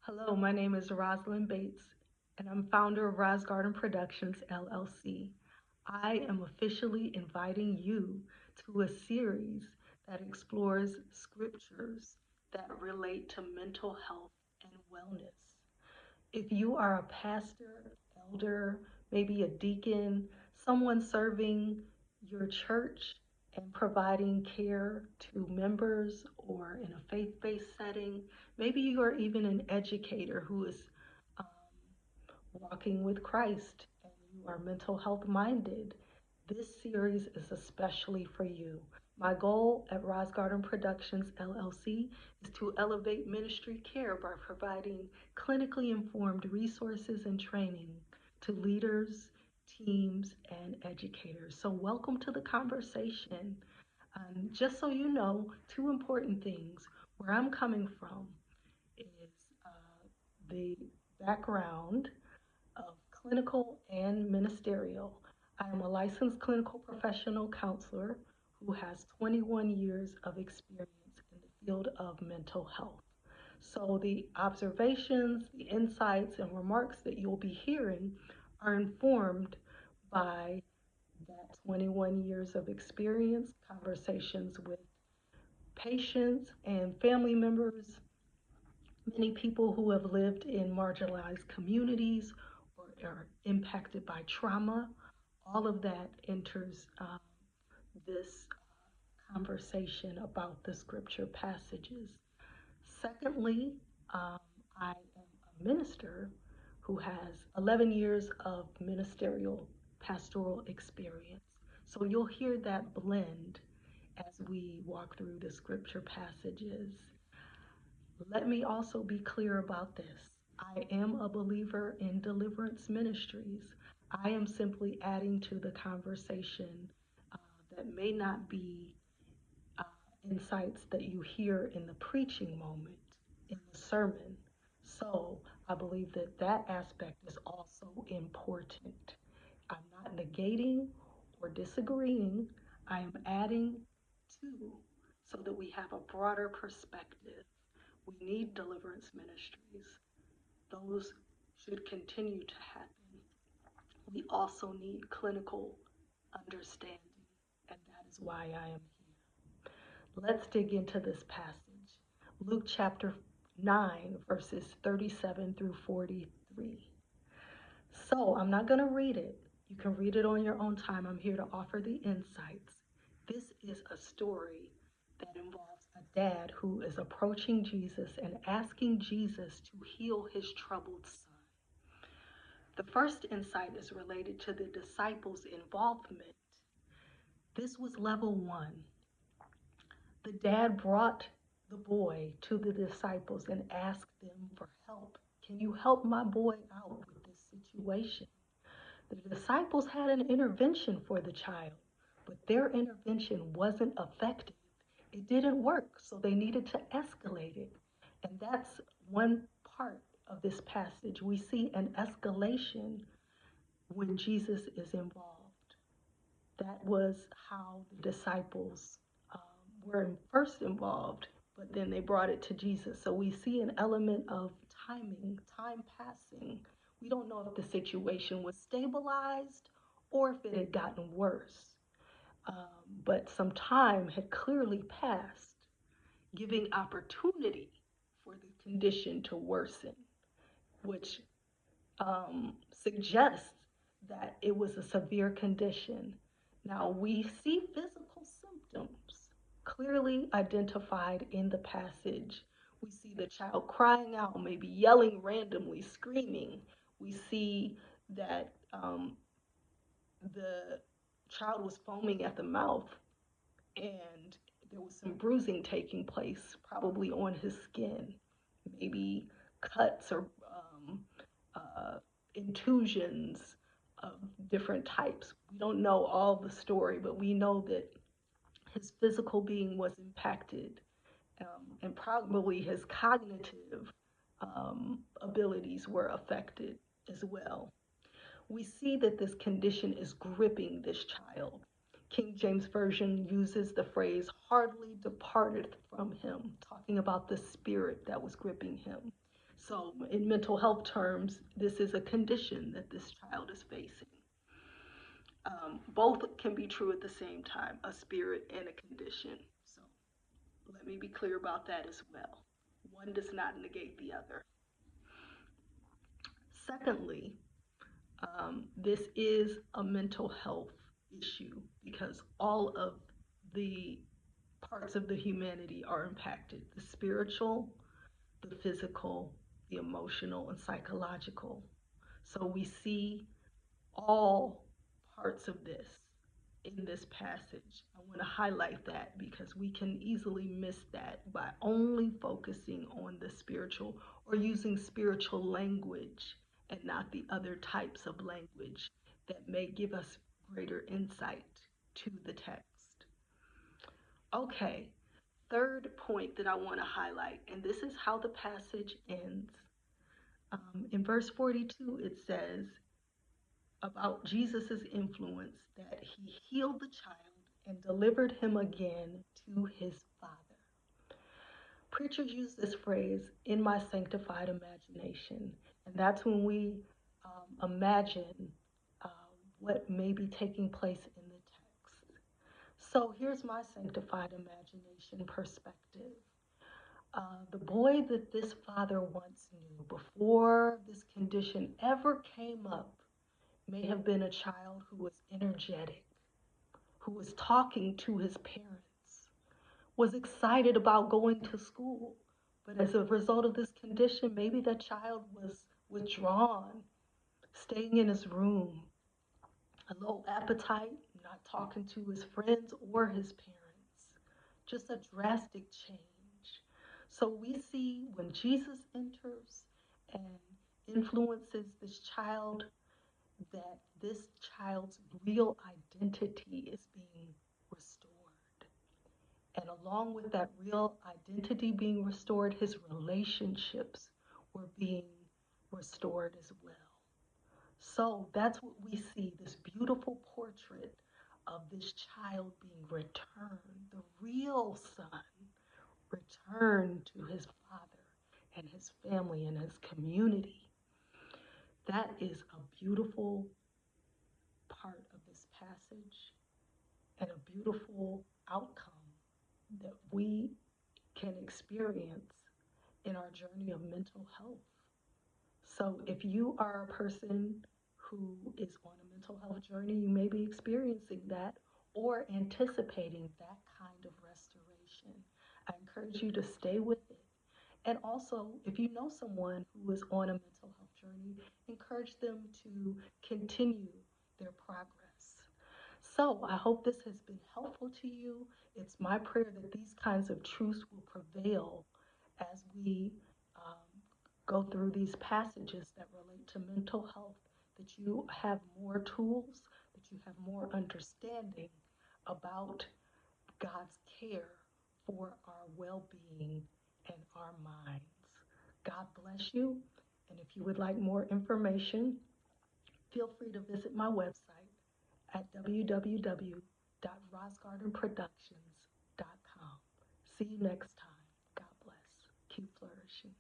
Hello, my name is Rosalind Bates, and I'm founder of Rise Garden Productions, LLC. I am officially inviting you to a series that explores scriptures that relate to mental health and wellness. If you are a pastor, elder, maybe a deacon, someone serving your church and providing care to members or in a faith based setting, maybe you are even an educator who is um, walking with Christ and you are mental health minded, this series is especially for you. My goal at Rise Garden Productions LLC is to elevate ministry care by providing clinically informed resources and training to leaders, teams, and educators. So, welcome to the conversation. Just so you know, two important things. Where I'm coming from is the background of clinical and ministerial. I am a licensed clinical professional counselor who has 21 years of experience in the field of mental health. So the observations, the insights, and remarks that you'll be hearing are informed by that 21 years of experience, conversations with patients and family members, many people who have lived in marginalized communities or are impacted by trauma. All of that enters this conversation about the scripture passages. Secondly, um, I am a minister who has 11 years of ministerial pastoral experience. So you'll hear that blend as we walk through the scripture passages. Let me also be clear about this. I am a believer in deliverance ministries. I am simply adding to the conversation uh, that may not be uh, insights that you hear in the preaching moment, in the sermon. So I believe that that aspect is also important. I'm not negating or disagreeing, I am adding to so that we have a broader perspective. We need deliverance ministries. Those should continue to happen. We also need clinical understanding, and that is why I am here. Let's dig into this passage. Luke chapter 9, verses 37 through 43. So I'm not going to read it. You can read it on your own time. I'm here to offer the insights. This is a story that involves a dad who is approaching Jesus and asking Jesus to heal his troubled son. The first insight is related to the disciples' involvement. This was level one. The dad brought the boy to the disciples and asked them for help. Can you help my boy out with this situation? The disciples had an intervention for the child, but their intervention wasn't effective. It didn't work, so they needed to escalate it. And that's one part of this passage. We see an escalation when Jesus is involved. That was how the disciples were first involved, but then they brought it to Jesus. So we see an element of timing, time passing. We don't know if the situation was stabilized or if it had gotten worse. But some time had clearly passed, giving opportunity for the condition to worsen, which suggests that it was a severe condition. Now, we see physical symptoms clearly identified in the passage. We see the child crying out, maybe yelling randomly, screaming. We see that the child was foaming at the mouth and there was some bruising taking place, probably on his skin, maybe cuts or uh, intusions of different types. We don't know all the story, but we know that his physical being was impacted, and probably his cognitive abilities were affected as well. We see that this condition is gripping this child. King James Version uses the phrase hardly departed from him, talking about the spirit that was gripping him. So, in mental health terms, this is a condition that this child is facing. Both can be true at the same time, a spirit and a condition. So, let me be clear about that as well. One does not negate the other. Secondly, this is a mental health issue because all of the parts of the humanity are impacted: the spiritual, the physical, the emotional, and psychological. So we see all parts of this in this passage. I want to highlight that because we can easily miss that by only focusing on the spiritual or using spiritual language and not the other types of language that may give us greater insight to the text. Okay, third point that I want to highlight, and this is how the passage ends. In verse 42, it says about Jesus' influence that he healed the child and delivered him again to his father. Preachers use this phrase, in my sanctified imagination, and that's when we imagine uh, what may be taking place in the text. So here's my sanctified imagination perspective. The boy that this father once knew before this condition ever came up may have been a child who was energetic, who was talking to his parents, was excited about going to school. But as a result of this condition, maybe that child was withdrawn, staying in his room, a low appetite, not talking to his friends or his parents. Just a drastic change. So we see when Jesus enters and influences this child, that this child's real identity is being restored. And along with that real identity being restored, his relationships were being restored as well. So that's what we see, this beautiful portrait of this child being returned, the real son returned to his father and his family and his community. That is a beautiful part of this passage and a beautiful outcome that we can experience in our journey of mental health. So, if you are a person who is on a mental health journey, you may be experiencing that or anticipating that kind of restoration. I encourage you to stay with it. And also, if you know someone who is on a mental health journey, encourage them to continue their progress. So I hope this has been helpful to you. It's my prayer that these kinds of truths will prevail as we go through these passages that relate to mental health, that you have more tools, that you have more understanding about God's care for our well being and our minds. God bless you. And if you would like more information, feel free to visit my website at www.rosgardenproductions.com. See you next time. God bless. Keep flourishing.